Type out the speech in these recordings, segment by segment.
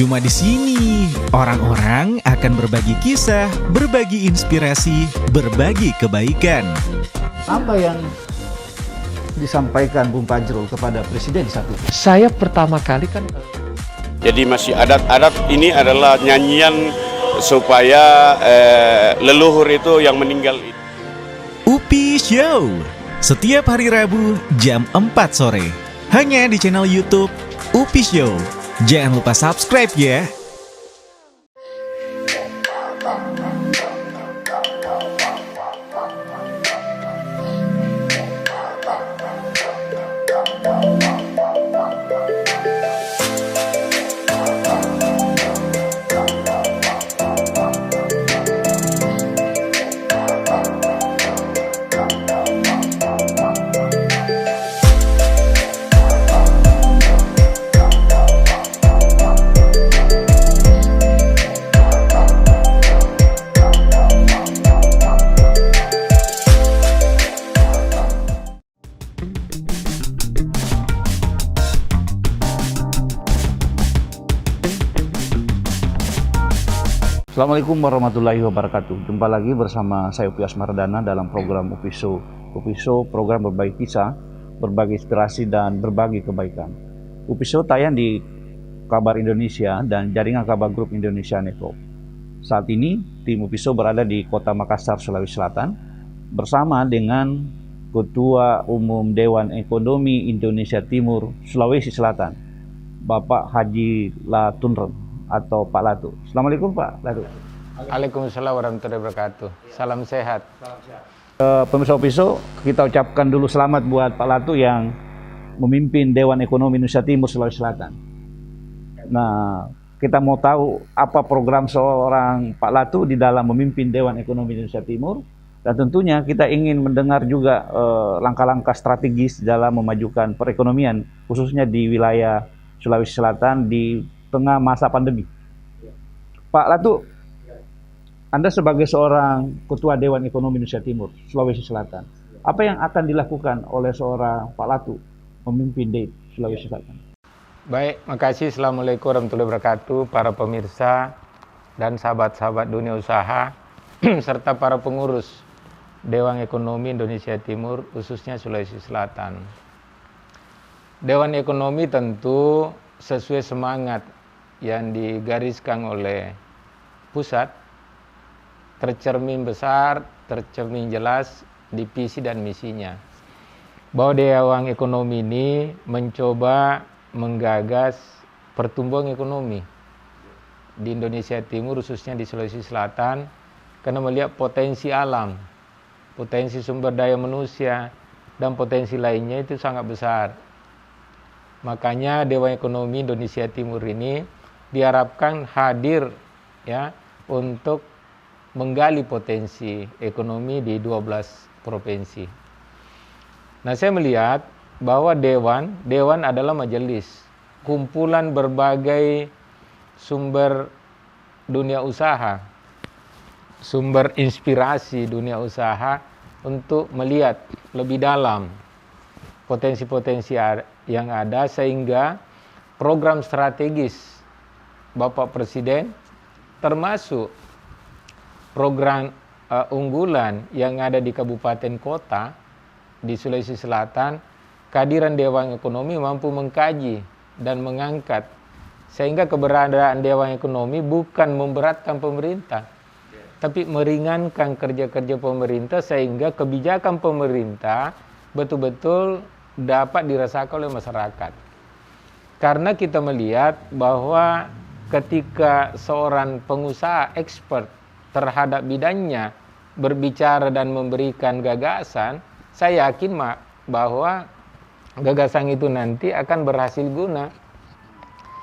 Cuma di sini, orang-orang akan berbagi kisah, berbagi inspirasi, berbagi kebaikan. Apa yang disampaikan Bung Fajrul kepada Presiden saat itu? Saya pertama kali kan Jadi masih adat-adat ini adalah nyanyian supaya leluhur itu yang meninggal itu. UPI Show, setiap hari Rabu jam 4 sore. Hanya di channel YouTube UPI Show. Jangan lupa subscribe ya. Assalamualaikum warahmatullahi wabarakatuh. Jumpa lagi bersama saya Upi Asmardana dalam program UPI Show. UPI Show program berbagi kisah, berbagi inspirasi dan berbagi kebaikan. UPI Show tayang di Kabar Indonesia dan jaringan Kabar Group Indonesia Network. Saat ini tim UPI Show berada di Kota Makassar, Sulawesi Selatan bersama dengan Ketua Umum Dewan Ekonomi Indonesia Timur Sulawesi Selatan, Bapak Haji Latunren atau Pak Latu. Assalamualaikum Pak Latu. Waalaikumsalam warahmatullahi wabarakatuh. Salam sehat. Pemirsa UPI Show, kita ucapkan dulu selamat buat Pak Latu yang memimpin Dewan Ekonomi Indonesia Timur Sulawesi Selatan. Nah, kita mau tahu apa program seorang Pak Latu di dalam memimpin Dewan Ekonomi Indonesia Timur, dan tentunya kita ingin mendengar juga langkah-langkah strategis dalam memajukan perekonomian khususnya di wilayah Sulawesi Selatan di tengah masa pandemi. Pak Latu, Anda sebagai seorang Ketua Dewan Ekonomi Indonesia Timur Sulawesi Selatan, apa yang akan dilakukan oleh seorang Pak Latu memimpin di Sulawesi Selatan? Baik, makasih. Assalamualaikum warahmatullahi wabarakatuh, para pemirsa dan sahabat-sahabat dunia usaha serta para pengurus Dewan Ekonomi Indonesia Timur khususnya Sulawesi Selatan. Dewan Ekonomi tentu sesuai semangat yang digariskan oleh pusat, tercermin besar, tercermin jelas di visi dan misinya. Bahwa Dewan Ekonomi ini mencoba menggagas pertumbuhan ekonomi di Indonesia Timur khususnya di Sulawesi Selatan karena melihat potensi alam, potensi sumber daya manusia dan potensi lainnya itu sangat besar. Makanya Dewan Ekonomi Indonesia Timur ini diharapkan hadir ya untuk menggali potensi ekonomi di 12 provinsi. Nah, saya melihat bahwa dewan adalah majelis, kumpulan berbagai sumber dunia usaha, sumber inspirasi dunia usaha untuk melihat lebih dalam potensi-potensi yang ada sehingga program strategis Bapak Presiden termasuk program unggulan yang ada di kabupaten kota di Sulawesi Selatan, kehadiran Dewan Ekonomi mampu mengkaji dan mengangkat sehingga keberadaan Dewan Ekonomi bukan memberatkan pemerintah tapi meringankan kerja-kerja pemerintah sehingga kebijakan pemerintah betul-betul dapat dirasakan oleh masyarakat. Karena kita melihat bahwa ketika seorang pengusaha expert terhadap bidangnya berbicara dan memberikan gagasan, saya yakin bahwa gagasan itu nanti akan berhasil guna.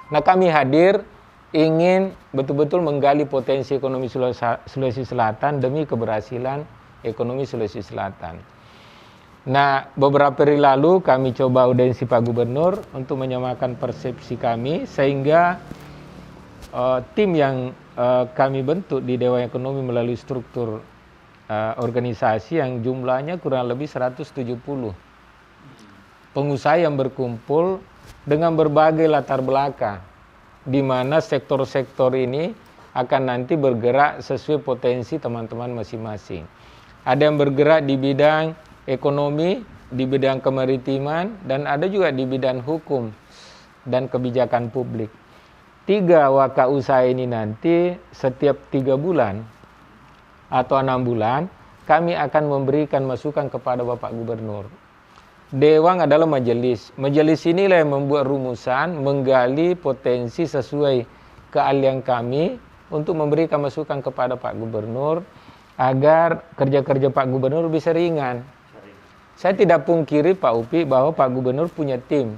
Nah, kami hadir ingin betul-betul menggali potensi ekonomi Sulawesi Selatan demi keberhasilan ekonomi Sulawesi Selatan. Nah, beberapa hari lalu kami coba audiensi Pak Gubernur untuk menyamakan persepsi kami sehingga tim yang kami bentuk di Dewan Ekonomi melalui struktur organisasi yang jumlahnya kurang lebih 170 pengusaha yang berkumpul dengan berbagai latar belakang, di mana sektor-sektor ini akan nanti bergerak sesuai potensi teman-teman masing-masing. Ada yang bergerak di bidang ekonomi, di bidang kemaritiman, dan ada juga di bidang hukum dan kebijakan publik. 3 waka usaha ini nanti setiap 3 bulan atau 6 bulan kami akan memberikan masukan kepada Bapak Gubernur. Dewan adalah majelis. Majelis inilah yang membuat rumusan, menggali potensi sesuai keahlian kami untuk memberikan masukan kepada Pak Gubernur agar kerja-kerja Pak Gubernur bisa ringan. Saya tidak pungkiri Pak Upi bahwa Pak Gubernur punya tim.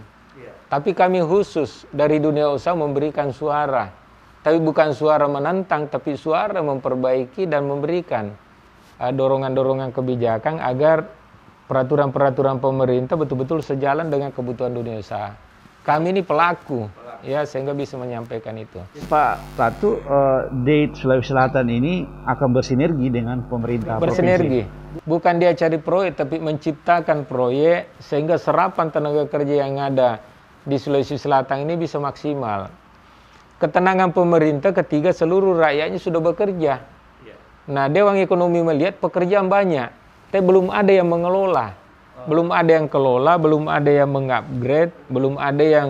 Tapi kami khusus dari dunia usaha memberikan suara. Tapi bukan suara menantang, tapi suara memperbaiki dan memberikan dorongan-dorongan kebijakan agar peraturan-peraturan pemerintah betul-betul sejalan dengan kebutuhan dunia usaha. Kami ini pelaku, ya, sehingga bisa menyampaikan itu. Pak Latu, DAIT Sulawesi Selatan ini akan bersinergi dengan pemerintah Bersinergi. provinsi. Bukan dia cari proyek, tapi menciptakan proyek sehingga serapan tenaga kerja yang ada di Sulawesi Selatan ini bisa maksimal. Ketenangan pemerintah ketika seluruh rakyatnya sudah bekerja. Nah, Dewan Ekonomi melihat pekerjaan banyak, tapi belum ada yang mengelola. Belum ada yang kelola, belum ada yang mengupgrade, belum ada yang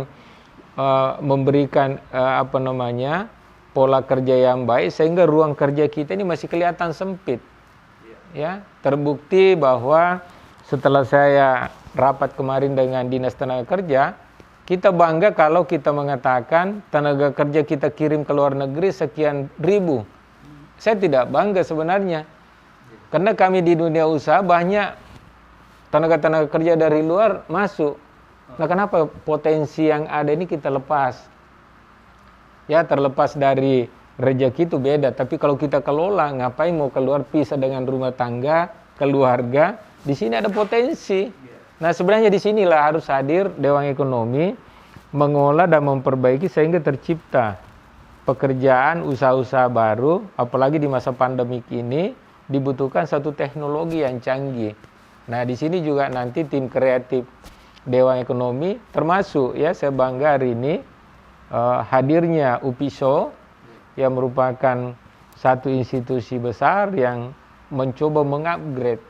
memberikan pola kerja yang baik sehingga ruang kerja kita ini masih kelihatan sempit. Ya, terbukti bahwa setelah saya rapat kemarin dengan Dinas Tenaga Kerja, kita bangga kalau kita mengatakan tenaga kerja kita kirim ke luar negeri sekian ribu. Saya tidak bangga sebenarnya. Karena kami di dunia usaha banyak tenaga-tenaga kerja dari luar masuk. Nah, kenapa potensi yang ada ini kita lepas? Ya, terlepas dari rezeki itu beda. Tapi kalau kita kelola, ngapain mau keluar pisah dengan rumah tangga, keluarga? Di sini ada potensi. Nah, sebenarnya di sinilah harus hadir Dewan Ekonomi, mengolah dan memperbaiki sehingga tercipta pekerjaan, usaha-usaha baru, apalagi di masa pandemik ini dibutuhkan satu teknologi yang canggih. Nah, di sini juga nanti tim kreatif Dewan Ekonomi, termasuk ya saya bangga hari ini hadirnya UPISO yang merupakan satu institusi besar yang mencoba mengupgrade,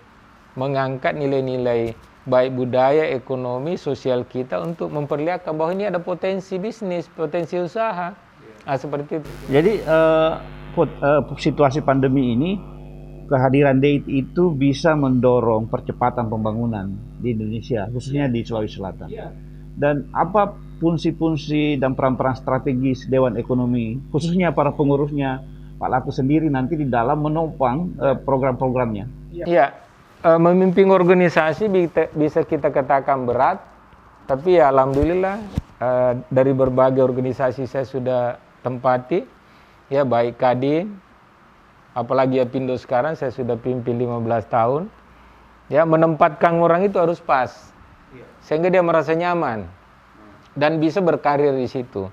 mengangkat nilai-nilai baik budaya, ekonomi, sosial kita untuk memperlihatkan bahwa ini ada potensi bisnis, potensi usaha. Nah, seperti itu. Jadi situasi pandemi ini, kehadiran DAIT itu bisa mendorong percepatan pembangunan di Indonesia, khususnya di Sulawesi Selatan. Dan apa fungsi-fungsi dan peran-peran strategis Dewan Ekonomi, khususnya para pengurusnya, Pak Latu sendiri nanti di dalam menopang program-programnya? Iya, memimpin organisasi bisa kita katakan berat, tapi ya alhamdulillah dari berbagai organisasi saya sudah tempati, ya baik Kadin, apalagi Apindo sekarang saya sudah pimpin 15 tahun. Ya, menempatkan orang itu harus pas. Sehingga dia merasa nyaman dan bisa berkarir di situ.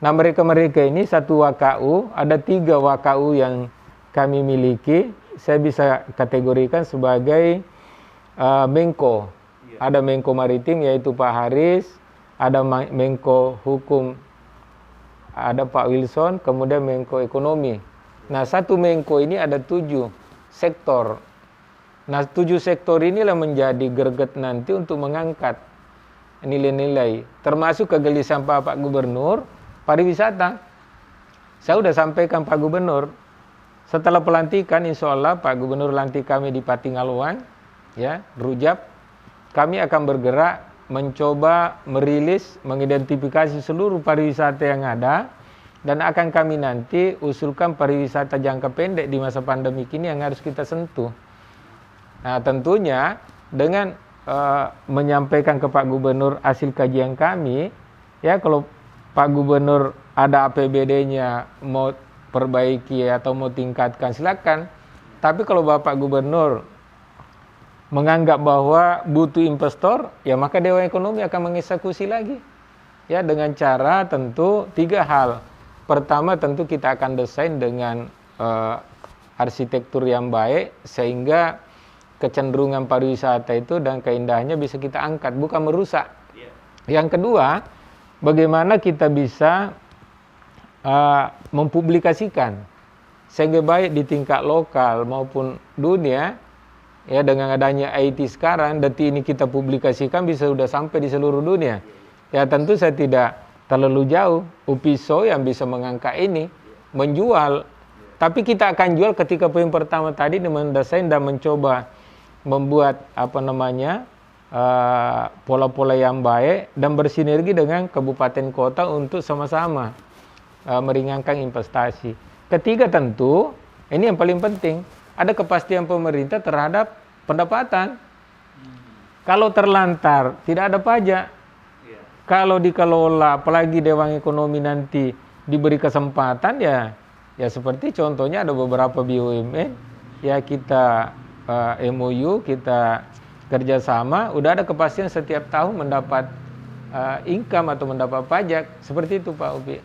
Nah, mereka-mereka ini satu WKU, ada 3 WKU yang kami miliki. Saya bisa kategorikan sebagai Menko. Ada Menko Maritim yaitu Pak Haris, ada Menko Hukum ada Pak Wilson, kemudian Menko Ekonomi. Nah, satu Menko ini ada 7 sektor. Nah, 7 sektor inilah menjadi greget nanti untuk mengangkat nilai-nilai, termasuk kegelisahan Pak Gubernur, pariwisata. Saya sudah sampaikan Pak Gubernur, setelah pelantikan, insya Allah Pak Gubernur lantik kami di Patingaluan, ya, Rujab, kami akan bergerak mencoba merilis, mengidentifikasi seluruh pariwisata yang ada, dan akan kami nanti usulkan pariwisata jangka pendek di masa pandemi ini yang harus kita sentuh. Nah, tentunya dengan menyampaikan ke Pak Gubernur hasil kajian kami, ya kalau Pak Gubernur ada APBD-nya mau perbaiki atau mau tingkatkan silakan. Tapi kalau Bapak Gubernur menganggap bahwa butuh investor, ya maka Dewan Ekonomi akan mengeksekusi lagi. Ya, dengan cara tentu 3 hal. Pertama, tentu kita akan desain dengan arsitektur yang baik sehingga kecenderungan pariwisata itu dan keindahannya bisa kita angkat, bukan merusak. Yang kedua, bagaimana kita bisa mempublikasikan sehingga baik di tingkat lokal maupun dunia. Ya, dengan adanya IT sekarang, detik ini kita publikasikan bisa sudah sampai di seluruh dunia. Ya, tentu saya tidak terlalu jauh UPISO yang bisa mengangkat ini, menjual. Tapi kita akan jual ketika poin pertama tadi mendesain dan mencoba membuat pola-pola yang baik dan bersinergi dengan kabupaten kota untuk sama-sama meringankan investasi. Ketiga tentu, ini yang paling penting, ada kepastian pemerintah terhadap pendapatan. Kalau terlantar, tidak ada pajak. Kalau dikelola, apalagi Dewan Ekonomi nanti diberi kesempatan, ya seperti contohnya ada beberapa BUMN, ya kita MOU, kita kerjasama, udah ada kepastian setiap tahun mendapat income atau mendapat pajak. Seperti itu Pak Upi.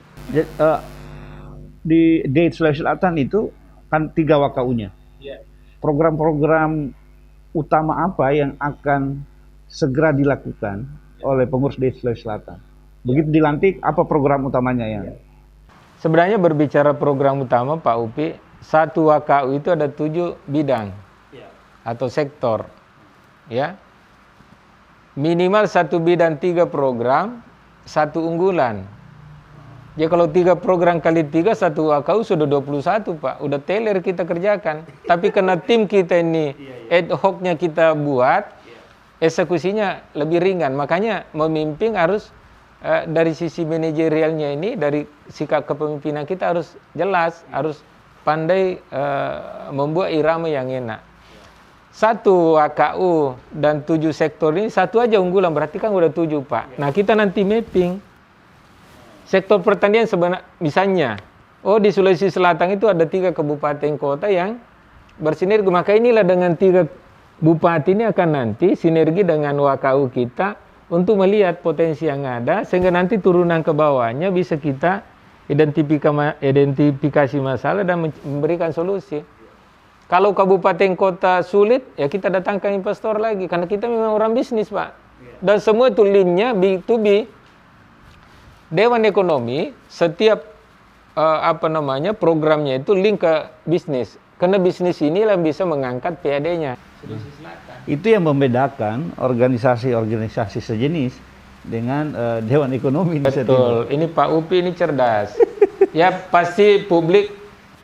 Di Date Sulawesi Selatan itu kan 3 WKU-nya. Program-program utama apa yang akan segera dilakukan oleh pengurus Date Sulawesi Selatan? Begitu dilantik, apa program utamanya yang? Sebenarnya berbicara program utama Pak Upi, 1 WKU itu ada 7 bidang atau sektor. Ya, minimal 1 bidang 3 program, 1 unggulan. Ya kalau 3 program kali 3, 1 WKU sudah 21 Pak, udah teler kita kerjakan. Tapi karena tim kita ini ad hoc-nya kita buat, eksekusinya lebih ringan. Makanya memimpin harus dari sisi manajerialnya ini, dari sikap kepemimpinan kita harus jelas, harus pandai membuat irama yang enak. 1 WKU dan 7 sektor ini 1 aja unggulan, berarti kan udah 7 Pak. Nah kita nanti mapping. Sektor pertanian sebenarnya, misalnya, di Sulawesi Selatan itu ada 3 kabupaten kota yang bersinergi. Maka inilah dengan 3 bupati ini akan nanti sinergi dengan WKU kita untuk melihat potensi yang ada, sehingga nanti turunan ke bawahnya bisa kita identifikasi masalah dan memberikan solusi. Kalau kabupaten kota sulit, ya kita datangkan investor lagi, karena kita memang orang bisnis Pak. Dan semua itu linknya B2B. Dewan Ekonomi setiap programnya itu link ke bisnis. Karena bisnis inilah yang bisa mengangkat PAD-nya. Itu yang membedakan organisasi-organisasi sejenis dengan Dewan Ekonomi. Betul. Ini Pak Upi ini cerdas. Ya pasti publik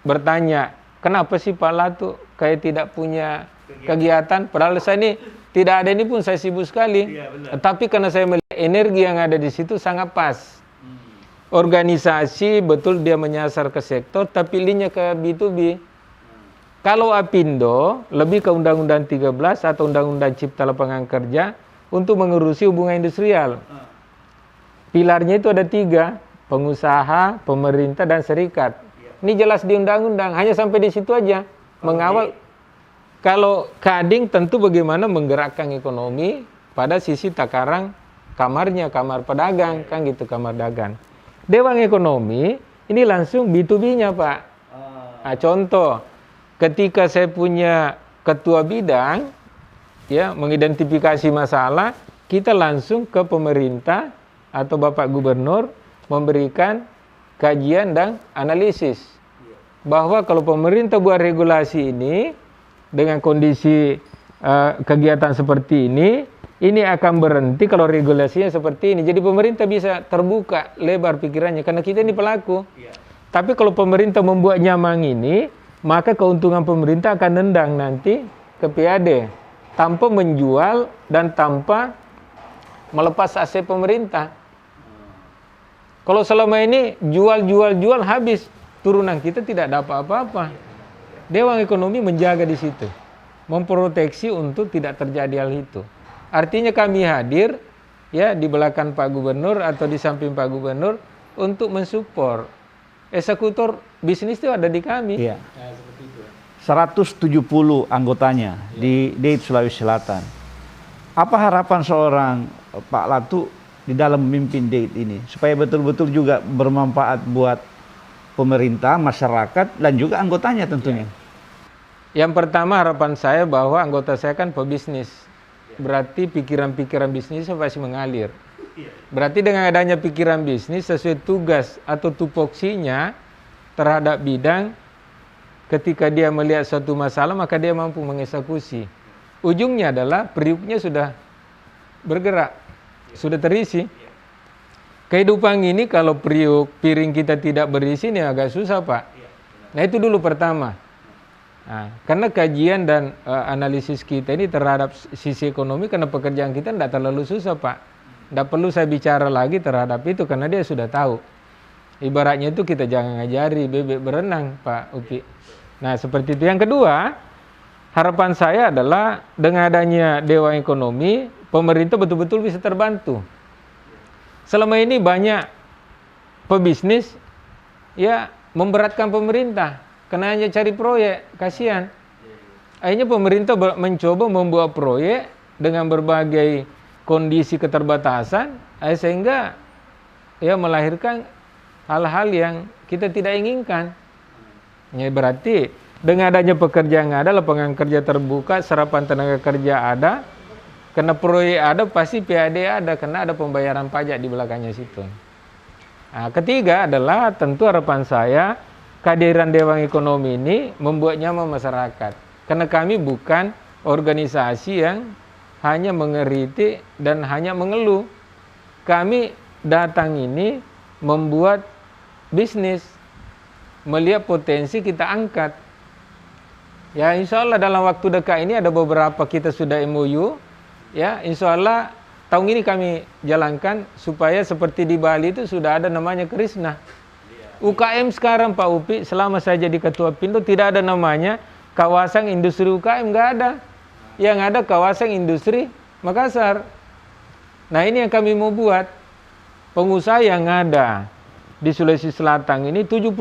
bertanya, kenapa sih Pak Latu kayak tidak punya kegiatan? Padahal saya ini tidak ada, ini pun saya sibuk sekali. Tapi karena saya melihat energi yang ada di situ sangat pas. Organisasi betul dia menyasar ke sektor, tapi linknya ke B2B. Kalau Apindo lebih ke Undang-Undang 13 atau Undang-Undang Cipta Lapangan Kerja untuk mengurusi hubungan industrial. Pilarnya itu ada 3, pengusaha, pemerintah, dan serikat. Ini jelas di undang-undang, hanya sampai di situ aja. Mengawal. Kalau Kadin tentu bagaimana menggerakkan ekonomi pada sisi takaran kamarnya, kamar pedagang, kan gitu, kamar dagang. Dewan Ekonomi ini langsung B2B-nya Pak. Nah, contoh, ketika saya punya ketua bidang, ya mengidentifikasi masalah, kita langsung ke pemerintah atau Bapak Gubernur memberikan kajian dan analisis. Bahwa kalau pemerintah buat regulasi ini, dengan kondisi kegiatan seperti ini akan berhenti kalau regulasinya seperti ini. Jadi pemerintah bisa terbuka lebar pikirannya, karena kita ini pelaku. Tapi kalau pemerintah membuat nyaman ini, maka keuntungan pemerintah akan nendang nanti ke PAD. Tanpa menjual dan tanpa melepas aset pemerintah. Kalau selama ini jual habis, turunan kita tidak dapat apa-apa. Dewan Ekonomi menjaga di situ. Memproteksi untuk tidak terjadi hal itu. Artinya kami hadir ya di belakang Pak Gubernur atau di samping Pak Gubernur untuk mensupport. Eksekutor bisnis itu ada di kami. Iya. 170 anggotanya di Date Sulawesi Selatan. Apa harapan seorang Pak Latu di dalam memimpin Date ini supaya betul-betul juga bermanfaat buat pemerintah, masyarakat, dan juga anggotanya tentunya? Yang pertama harapan saya bahwa anggota saya kan pebisnis. Berarti pikiran-pikiran bisnisnya pasti mengalir. Berarti dengan adanya pikiran bisnis sesuai tugas atau tupoksinya terhadap bidang, ketika dia melihat suatu masalah maka dia mampu mengeksekusi. Ujungnya adalah periuknya sudah bergerak, sudah terisi. Kehidupan ini kalau periuk piring kita tidak berisi ini agak susah, Pak. Nah itu dulu pertama. Nah, karena kajian dan analisis kita ini terhadap sisi ekonomi, karena pekerjaan kita tidak terlalu susah, Pak. Tidak perlu saya bicara lagi terhadap itu karena dia sudah tahu. Ibaratnya itu kita jangan ngajari bebek berenang, Pak Upi. Nah seperti itu. Yang kedua, harapan saya adalah dengan adanya Dewan Ekonomi, pemerintah betul-betul bisa terbantu. Selama ini banyak pebisnis ya memberatkan pemerintah karena hanya cari proyek, kasihan. Akhirnya pemerintah mencoba membuat proyek dengan berbagai kondisi keterbatasan sehingga ya melahirkan hal-hal yang kita tidak inginkan. Ya berarti dengan adanya pekerjaan ada, lapangan kerja terbuka, serapan tenaga kerja ada, karena proyek ada pasti PAD ada, karena ada pembayaran pajak di belakangnya situ. Nah, ketiga adalah tentu harapan saya kehadiran Dewan Ekonomi ini membuat nyaman masyarakat. Karena kami bukan organisasi yang hanya mengeritik dan hanya mengeluh. Kami datang ini membuat bisnis, melihat potensi kita angkat. Ya insya Allah dalam waktu dekat ini ada beberapa kita sudah MOU. Ya insya Allah tahun ini kami jalankan supaya seperti di Bali itu sudah ada namanya Krishna. UKM sekarang Pak Upi, selama saya jadi ketua Pindo tidak ada namanya kawasan industri UKM, nggak ada. Yang ada kawasan industri Makassar. Nah ini yang kami mau buat. Pengusaha yang ada di Sulawesi Selatan ini 70%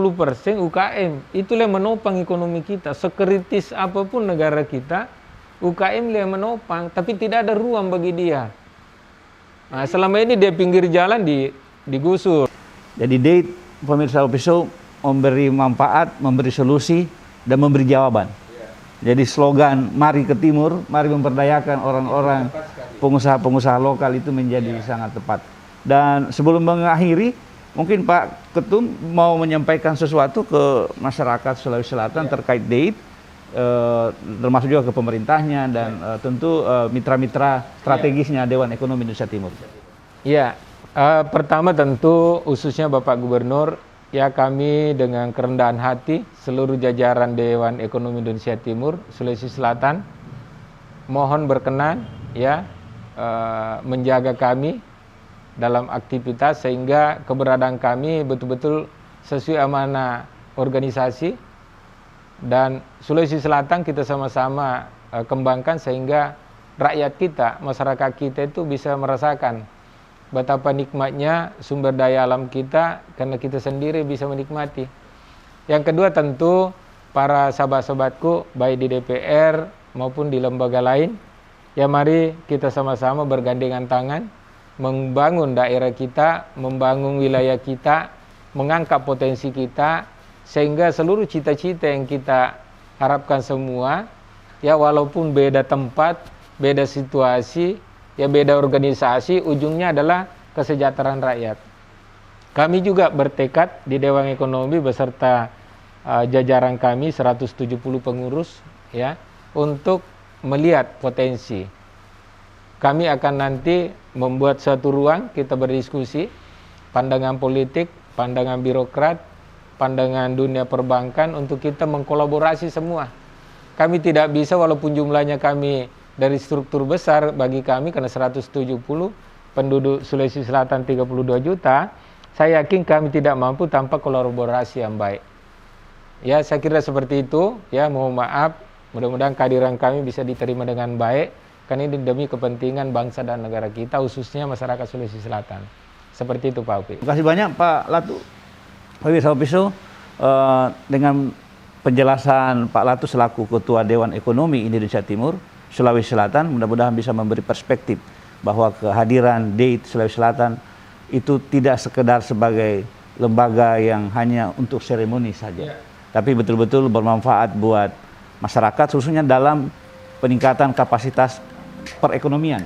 UKM. Itulah yang menopang ekonomi kita. Sekritis apapun negara kita, UKM yang menopang. Tapi tidak ada ruang bagi dia. Nah selama ini dia pinggir jalan digusur. Jadi DATE, pemirsa Upisho, memberi manfaat, memberi solusi, dan memberi jawaban. Jadi slogan mari ke timur, mari memperdayakan orang-orang pengusaha-pengusaha lokal itu menjadi sangat tepat. Dan sebelum mengakhiri, mungkin Pak Ketum mau menyampaikan sesuatu ke masyarakat Sulawesi Selatan terkait DATE, termasuk juga ke pemerintahnya dan tentu mitra-mitra strategisnya Dewan Ekonomi Indonesia Timur. Ya, pertama tentu khususnya Bapak Gubernur, ya kami dengan kerendahan hati seluruh jajaran Dewan Ekonomi Indonesia Timur, Sulawesi Selatan, mohon berkenan ya menjaga kami dalam aktivitas sehingga keberadaan kami betul-betul sesuai amanah organisasi dan Sulawesi Selatan kita sama-sama kembangkan sehingga rakyat kita, masyarakat kita itu bisa merasakan betapa nikmatnya sumber daya alam kita karena kita sendiri bisa menikmati. Yang kedua tentu para sahabat-sahabatku baik di DPR maupun di lembaga lain, ya mari kita sama-sama bergandengan tangan membangun daerah kita, membangun wilayah kita, mengangkat potensi kita sehingga seluruh cita-cita yang kita harapkan semua ya walaupun beda tempat, beda situasi, ya beda organisasi, ujungnya adalah kesejahteraan rakyat. Kami juga bertekad di Dewan Ekonomi beserta jajaran kami 170 pengurus ya untuk melihat potensi. Kami akan nanti membuat suatu ruang kita berdiskusi, pandangan politik, pandangan birokrat, pandangan dunia perbankan untuk kita mengkolaborasi semua. Kami tidak bisa walaupun jumlahnya kami dari struktur besar bagi kami karena 170 penduduk Sulawesi Selatan 32 juta, saya yakin kami tidak mampu tanpa kolaborasi yang baik. Ya, saya kira seperti itu. Ya, mohon maaf. Mudah-mudahan kehadiran kami bisa diterima dengan baik karena ini demi kepentingan bangsa dan negara kita khususnya masyarakat Sulawesi Selatan. Seperti itu Pak Upi. Terima kasih banyak Pak Latu. Pemirsa Upisho, dengan penjelasan Pak Latu selaku Ketua Dewan Ekonomi Indonesia Timur, Sulawesi Selatan, mudah-mudahan bisa memberi perspektif bahwa kehadiran DATE Sulawesi Selatan itu tidak sekedar sebagai lembaga yang hanya untuk seremoni saja, tapi betul-betul bermanfaat buat masyarakat, khususnya dalam peningkatan kapasitas perekonomian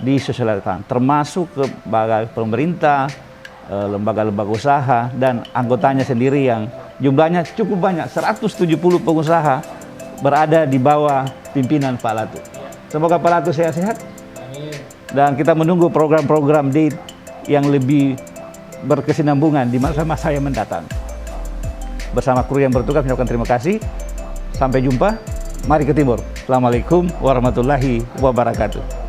di Sulawesi Selatan, termasuk lembaga pemerintah, lembaga-lembaga usaha, dan anggotanya sendiri yang jumlahnya cukup banyak, 170 pengusaha berada di bawah pimpinan Pak Latu. Semoga Pak Latu sehat-sehat. Dan kita menunggu program-program yang lebih berkesinambungan di masa-masa yang mendatang. Bersama kru yang bertugas mengucapkan terima kasih. Sampai jumpa. Mari ke timur. Assalamualaikum warahmatullahi wabarakatuh.